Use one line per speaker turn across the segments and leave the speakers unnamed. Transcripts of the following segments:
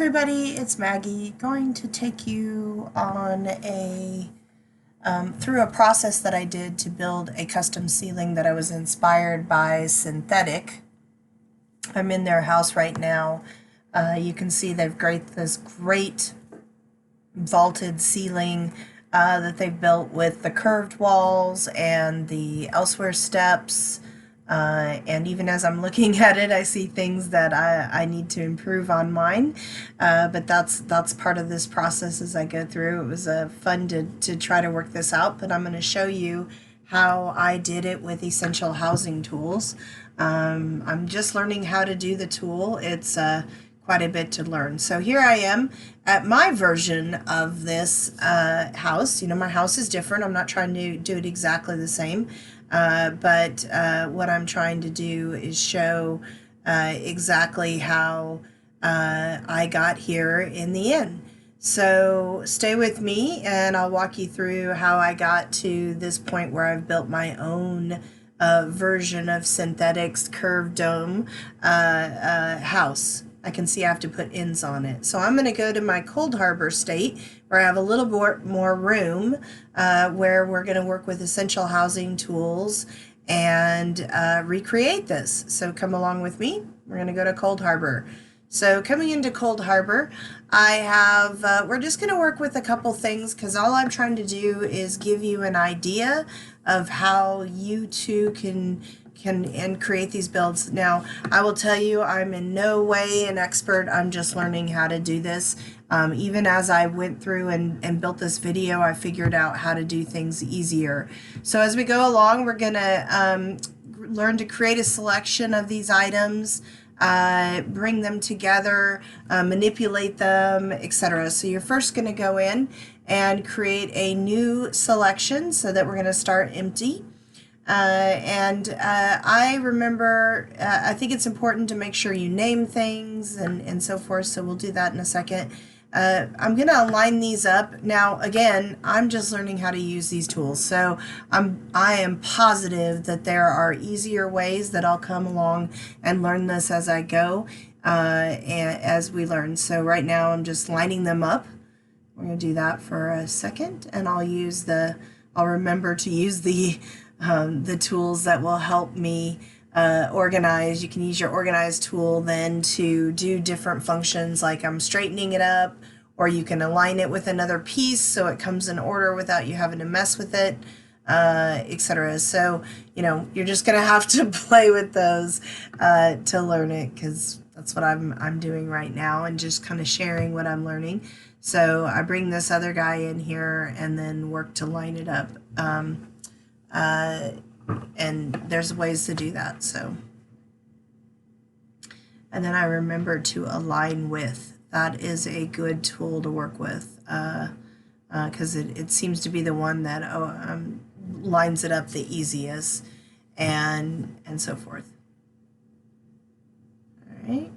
everybody, it's Maggie, going to take you on through a process that I did to build a custom ceiling that I was inspired by Synthetic. I'm in their house right now. You can see they've this great vaulted ceiling that they've built with the curved walls and the elsewhere steps. And even as I'm looking at it, I see things that I need to improve on mine. But that's part of this process as I go through. It was fun to try to work this out, but I'm going to show you how I did it with Essential Housing Tools. I'm just learning how to do the tool. It's quite a bit to learn. So here I am at my version of this house. You know, my house is different. I'm not trying to do it exactly the same. But what I'm trying to do is show exactly how I got here in the end. So stay with me and I'll walk you through how I got to this point where I've built my own version of Synthetic's curved dome house. I can see I have to put ends on it. So I'm going to go to my Cold Harbor state where I have a little more room where we're going to work with Essential Housing Tools and recreate this. So come along with me. We're going to go to Cold Harbor. So coming into Cold Harbor, I have, we're just going to work with a couple things because all I'm trying to do is give you an idea of how you too can create these builds. Now, I will tell you, I'm in no way an expert. I'm just learning how to do this. Even as I went through and built this video, I figured out how to do things easier. So as we go along, we're going to learn to create a selection of these items, bring them together, manipulate them, etc. So you're first going to go in and create a new selection so that we're going to start empty. I remember, I think it's important to make sure you name things and so forth, so we'll do that in a second. I'm going to line these up. Now, again, I'm just learning how to use these tools, so I am positive that there are easier ways that I'll come along and learn this as I go, and as we learn. So right now I'm just lining them up. We're going to do that for a second, and I'll remember to use the tools that will help me organize. You can use your organize tool then to do different functions, like I'm straightening it up, or you can align it with another piece so it comes in order without you having to mess with it, etc. So, you know, you're just gonna have to play with those to learn it, because that's what I'm doing right now, and just kind of sharing what I'm learning. So I bring this other guy in here and then work to line it up. And there's ways to do that. So, and then I remember to align with. That is a good tool to work with because it seems to be the one that lines it up the easiest, and so forth. All right.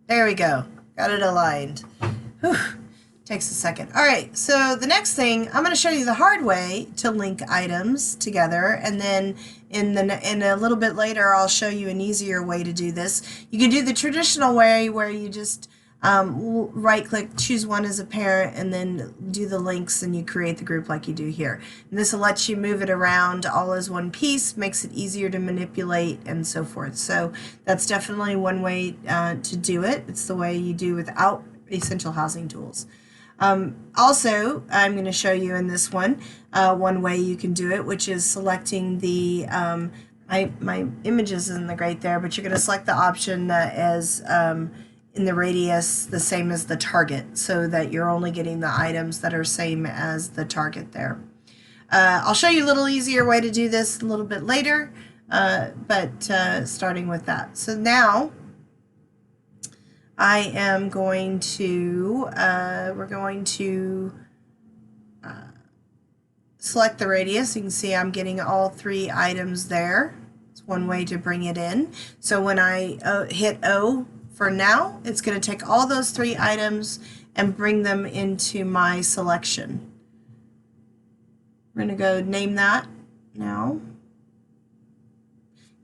There we go. Got it aligned. Whew. Takes a second. All right, so the next thing, I'm going to show you the hard way to link items together, and then in a little bit later I'll show you an easier way to do this. You can do the traditional way where you just right click, choose one as a parent, and then do the links, and you create the group like you do here. And this will let you move it around all as one piece, makes it easier to manipulate, and so forth. So that's definitely one way to do it. It's the way you do without Essential Housing Tools. Also, I'm going to show you in this one way you can do it, which is selecting the, my image isn't great there, but you're going to select the option that is in the radius the same as the target, so that you're only getting the items that are same as the target there. I'll show you a little easier way to do this a little bit later, but starting with that. So now I am going to, we're going to select the radius. You can see I'm getting all three items there. It's one way to bring it in. So when I hit O for now, it's going to take all those three items and bring them into my selection. We're going to go name that now.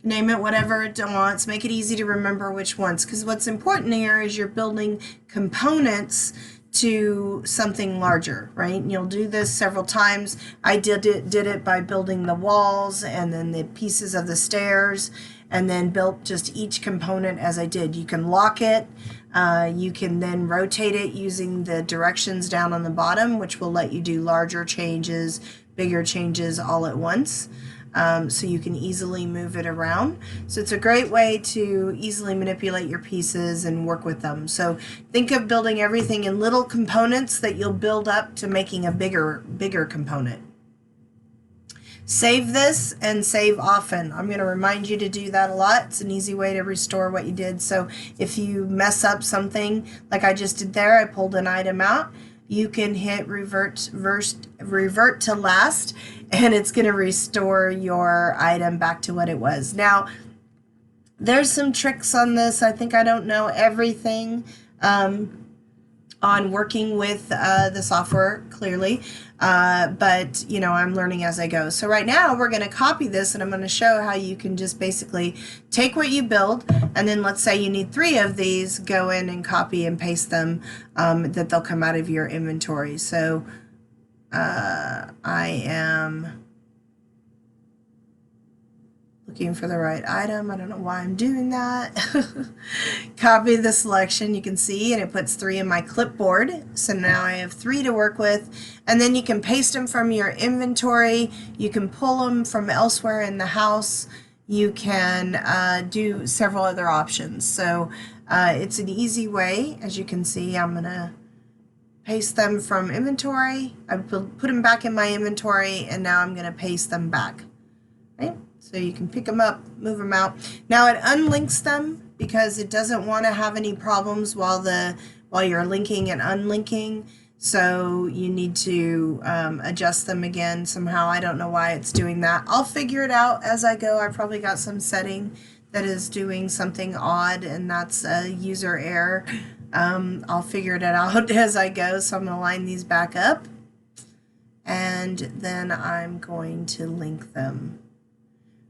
Name it whatever it wants. Make it easy to remember which ones, because what's important here is you're building components to something larger, right? And you'll do this several times. I did it by building the walls and then the pieces of the stairs, and then built just each component as I did. You can lock it. You can then rotate it using the directions down on the bottom, which will let you do larger changes, bigger changes all at once. So you can easily move it around. So it's a great way to easily manipulate your pieces and work with them. So think of building everything in little components that you'll build up to making a bigger component. Save this and save often. I'm going to remind you to do that a lot. It's an easy way to restore what you did. So if you mess up something like I just did there, I pulled an item out, you can hit revert to last, and it's going to restore your item back to what it was. Now, there's some tricks on this. I think I don't know everything on working with the software clearly, but you know, I'm learning as I go. So right now we're going to copy this, and I'm going to show how you can just basically take what you build, and then let's say you need 3 of these, go in and copy and paste them, that they'll come out of your inventory. So I am looking for the right item. I don't know why I'm doing that. Copy the selection, you can see, and it puts 3 in my clipboard. So now I have 3 to work with, and then you can paste them from your inventory. You can pull them from elsewhere in the house. You can do several other options. So it's an easy way. As you can see, I'm gonna paste them from inventory. I put them back in my inventory, and now I'm gonna paste them back. Right? So you can pick them up, move them out. Now it unlinks them because it doesn't want to have any problems while you're linking and unlinking. So you need to adjust them again somehow. I don't know why it's doing that. I'll figure it out as I go. I probably got some setting that is doing something odd, and that's a user error. I'll figure it out as I go. So I'm going to line these back up, and then I'm going to link them.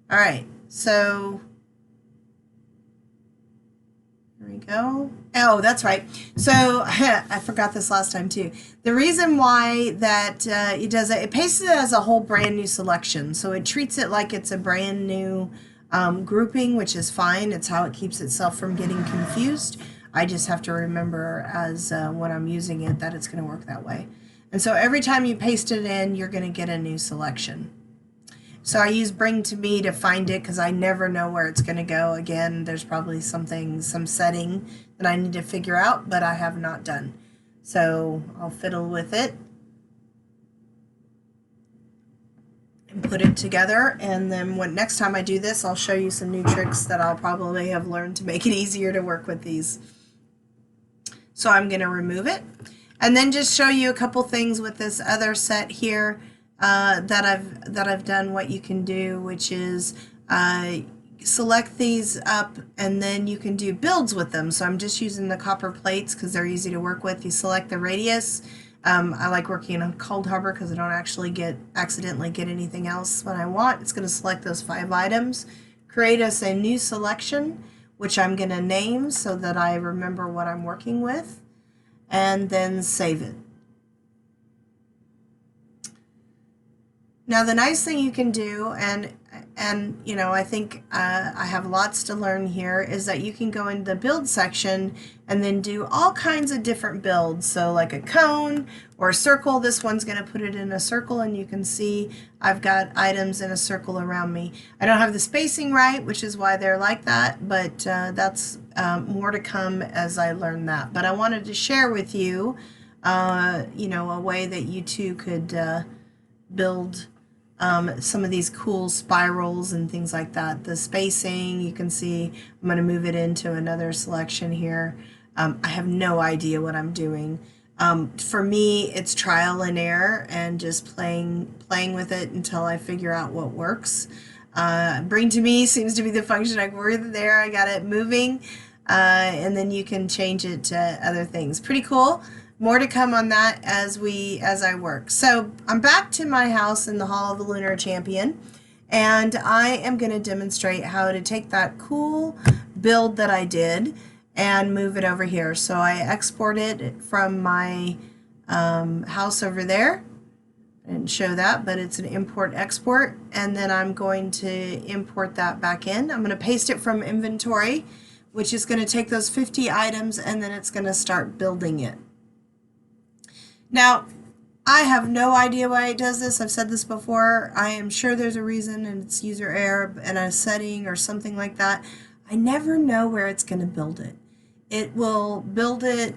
All right, so here we go. Oh, that's right. So I forgot this last time too. The reason why that it does it, it pastes it as a whole brand new selection. So it treats it like it's a brand new grouping, which is fine. It's how it keeps itself from getting confused. I just have to remember as when I'm using it that it's going to work that way. And so every time you paste it in, you're going to get a new selection. So I use bring to me to find it because I never know where it's going to go. Again, there's probably some setting that I need to figure out, but I have not done. So I'll fiddle with it and put it together. And then next time I do this, I'll show you some new tricks that I'll probably have learned to make it easier to work with these. So I'm going to remove it and then just show you a couple things with this other set here. That I've done what you can do, which is select these up, and then you can do builds with them. So I'm just using the copper plates because they're easy to work with. You select the radius. I like working on Cold Harbor because I don't actually accidentally get anything else when I want. It's going to select those 5 items, create us a new selection, which I'm going to name so that I remember what I'm working with, and then save it. Now the nice thing you can do, and you know, I think I have lots to learn here, is that you can go into the build section and then do all kinds of different builds. So like a cone or a circle. This one's going to put it in a circle, and you can see I've got items in a circle around me. I don't have the spacing right, which is why they're like that, but that's more to come as I learn that. But I wanted to share with you, you know, a way that you too could build some of these cool spirals and things like that. The spacing, you can see I'm going to move it into another selection here. I have no idea what I'm doing. For me, it's trial and error and just playing with it until I figure out what works. Bring to me seems to be the function. There, I got it moving, and then you can change it to other things. Pretty cool. More to come on that as I work. So I'm back to my house in the Hall of the Lunar Champion, And I am going to demonstrate how to take that cool build that I did and move it over here. So I exported it from my house over there. I didn't show that, but it's an import export, and then I'm going to import that back in. I'm going to paste it from inventory, which is going to take those 50 items, and then it's going to start building it. Now, I have no idea why it does this. I've said this before. I am sure there's a reason, and it's user error and a setting or something like that. I never know where it's going to build it. It will build it,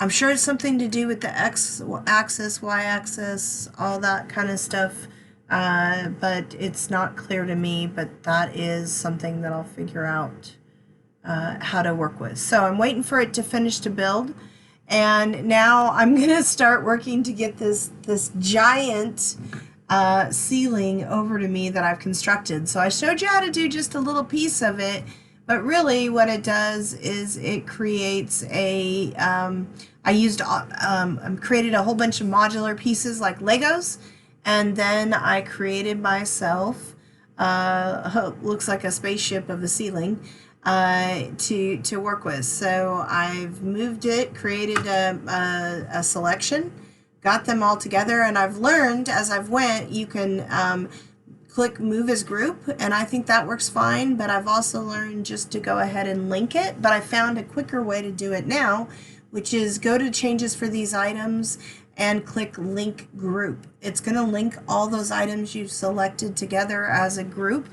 I'm sure it's something to do with the x-axis, y-axis, all that kind of stuff, but it's not clear to me, but that is something that I'll figure out how to work with. So I'm waiting for it to finish to build, and now I'm going to start working to get this giant ceiling over to me that I've constructed. So I showed you how to do just a little piece of it, but really what it does is it creates a, I created a whole bunch of modular pieces like Legos, and then I created myself, looks like a spaceship of a ceiling, to work with. So I've moved it, created a selection, got them all together, and I've learned as I've went, you can click move as group, and I think that works fine, but I've also learned just to go ahead and link it, but I found a quicker way to do it now, which is go to changes for these items and click link group. It's going to link all those items you've selected together as a group,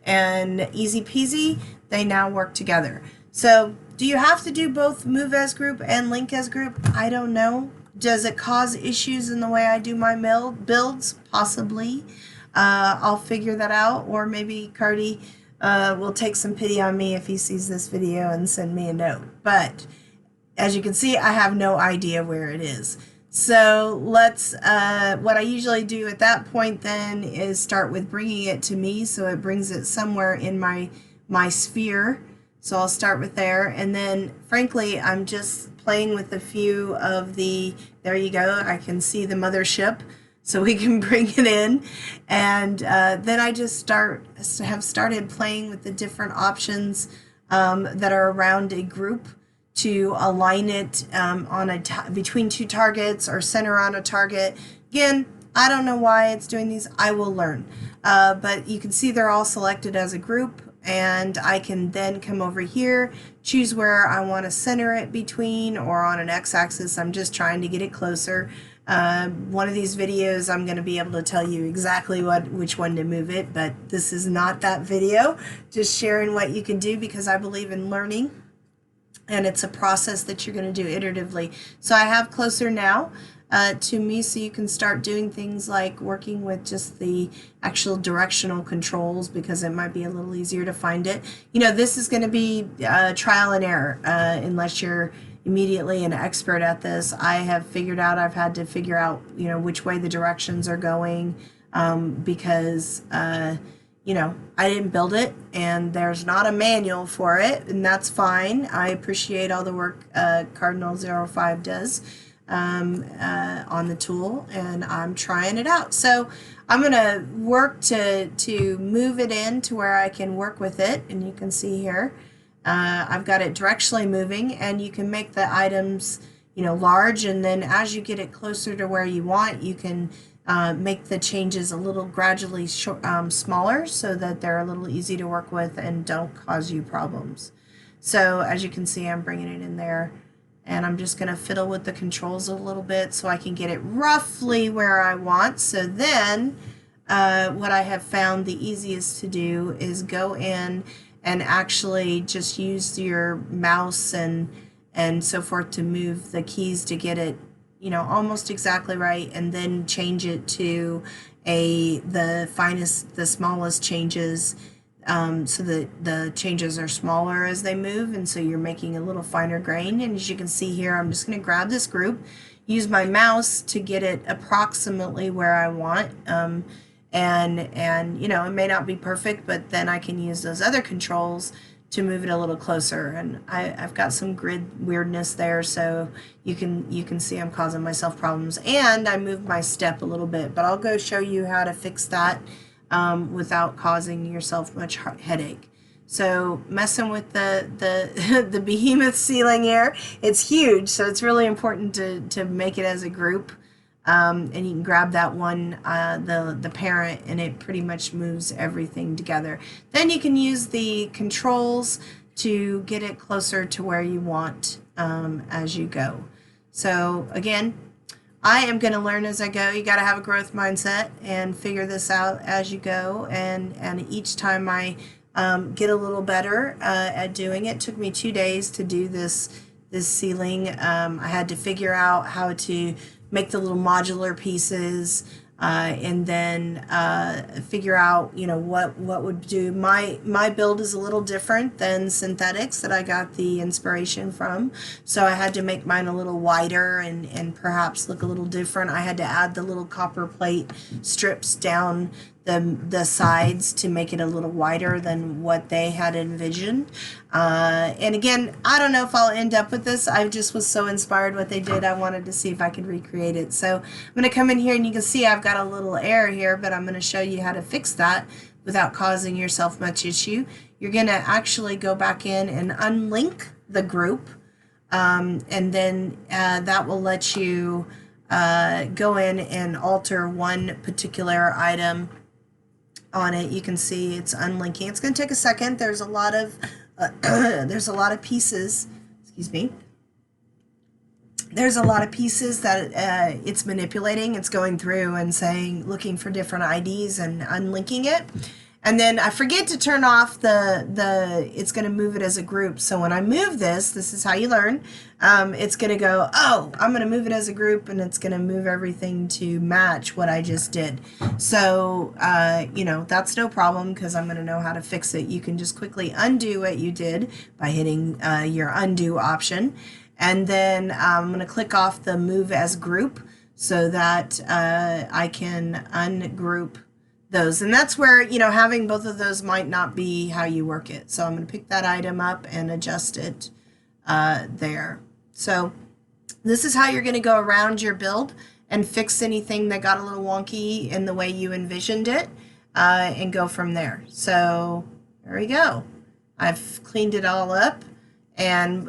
and easy peasy, they now work together. So do you have to do both move as group and link as group? I don't know. Does it cause issues in the way I do my builds? Possibly. I'll figure that out, or maybe Cardi will take some pity on me if he sees this video and send me a note. But as you can see, I have no idea where it is. So let's, what I usually do at that point then is start with bringing it to me, so it brings it somewhere in my sphere. So I'll start with there, and then frankly I'm just playing with a few of the, there you go, I can see the mothership, so we can bring it in, and then I just have started playing with the different options that are around a group to align it on between two targets or center on a target. Again, I don't know why it's doing these. I will learn, but you can see they're all selected as a group, and I can then come over here, choose where I want to center it between, or on an x-axis. I'm just trying to get it closer. One of these videos I'm going to be able to tell you exactly which one to move it, but this is not that video. Just sharing what you can do, because I believe in learning, and it's a process that you're going to do iteratively. So I have closer now to me, so you can start doing things like working with just the actual directional controls, because it might be a little easier to find it. You know, this is going to be trial and error unless you're immediately an expert at this. I have figured out, I've had to figure out, you know, which way the directions are going, because you know, I didn't build it, and there's not a manual for it, and that's fine. I appreciate all the work Cardinal05 does on the tool, and I'm trying it out. So I'm going to work to move it in to where I can work with it, and you can see here I've got it directionally moving, and you can make the items, you know, large, and then as you get it closer to where you want, you can make the changes a little gradually smaller, so that they're a little easy to work with and don't cause you problems. So as you can see, I'm bringing it in there, and I'm just going to fiddle with the controls a little bit so I can get it roughly where I want. So then what I have found the easiest to do is go in and actually just use your mouse and so forth to move the keys to get it, you know, almost exactly right, and then change it to the smallest changes, so that the changes are smaller as they move, and so you're making a little finer grain. And as you can see here, I'm just going to grab this group, use my mouse to get it approximately where I want, and you know, it may not be perfect, but then I can use those other controls to move it a little closer. And I've got some grid weirdness there, so you can see I'm causing myself problems, and I moved my step a little bit, but I'll go show you how to fix that without causing yourself much headache. So messing with the behemoth ceiling here, it's huge, so it's really important to make it as a group. And you can grab that one, the parent, and it pretty much moves everything together. Then you can use the controls to get it closer to where you want as you go. So again, I am going to learn as I go. You got to have a growth mindset and figure this out as you go. And each time I get a little better at doing it. It took me 2 days to do this ceiling. I had to figure out how to make the little modular pieces, and then figure out, you know, what would do. My build is a little different than synthetics that I got the inspiration from, so I had to make mine a little wider and perhaps look a little different. I had to add the little copper plate strips down the sides to make it a little wider than what they had envisioned. And again, I don't know if I'll end up with this. I just was so inspired what they did. I wanted to see if I could recreate it. So I'm going to come in here, and you can see I've got a little error here, but I'm going to show you how to fix that without causing yourself much issue. You're going to actually go back in and unlink the group, and then that will let you go in and alter one particular item on it. You can see it's unlinking. It's going to take a second. There's a lot of there's a lot of pieces. Excuse me. There's a lot of pieces that it's manipulating. It's going through and saying, looking for different IDs and unlinking it. And then I forget to turn off it's going to move it as a group. So when I move this is how you learn. It's going to go, oh, I'm going to move it as a group, and it's going to move everything to match what I just did. So, you know, that's no problem because I'm going to know how to fix it. You can just quickly undo what you did by hitting your undo option. And then I'm going to click off the move as group so that I can ungroup those. And that's where, you know, having both of those might not be how you work it. So I'm going to pick that item up and adjust it there. So this is how you're going to go around your build and fix anything that got a little wonky in the way you envisioned it, and go from there. So there we go. I've cleaned it all up and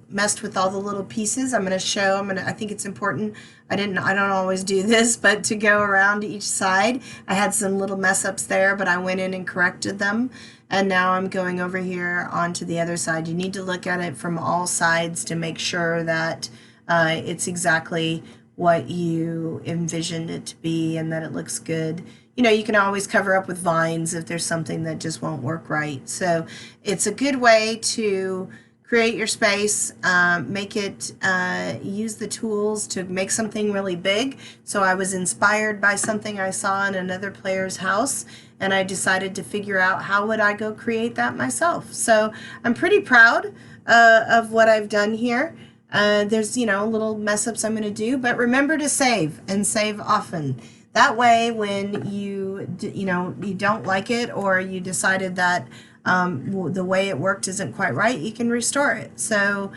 messed with all the little pieces. I'm going to show, I think it's important. I don't always do this, but to go around each side, I had some little mess ups there, but I went in and corrected them. And now I'm going over here onto the other side. You need to look at it from all sides to make sure that it's exactly what you envisioned it to be and that it looks good. You know, you can always cover up with vines if there's something that just won't work right. So it's a good way to create your space, make it, use the tools to make something really big. So I was inspired by something I saw in another player's house, and I decided to figure out how would I go create that myself. So I'm pretty proud of what I've done here. There's, you know, little mess ups I'm going to do, but remember to save, and save often. That way, when you don't like it, or you decided that the way it worked isn't quite right, you can restore it. So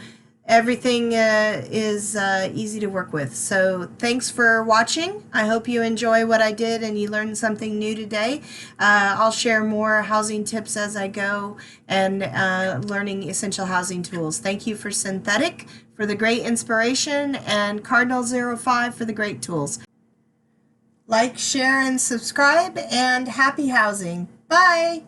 everything is easy to work with. So thanks for watching. I hope you enjoy what I did and you learned something new today. I'll share more housing tips as I go, and learning essential housing tools. Thank you for Synthetic for the great inspiration, and Cardinal05 for the great tools. Like, share, and subscribe, and happy housing. Bye!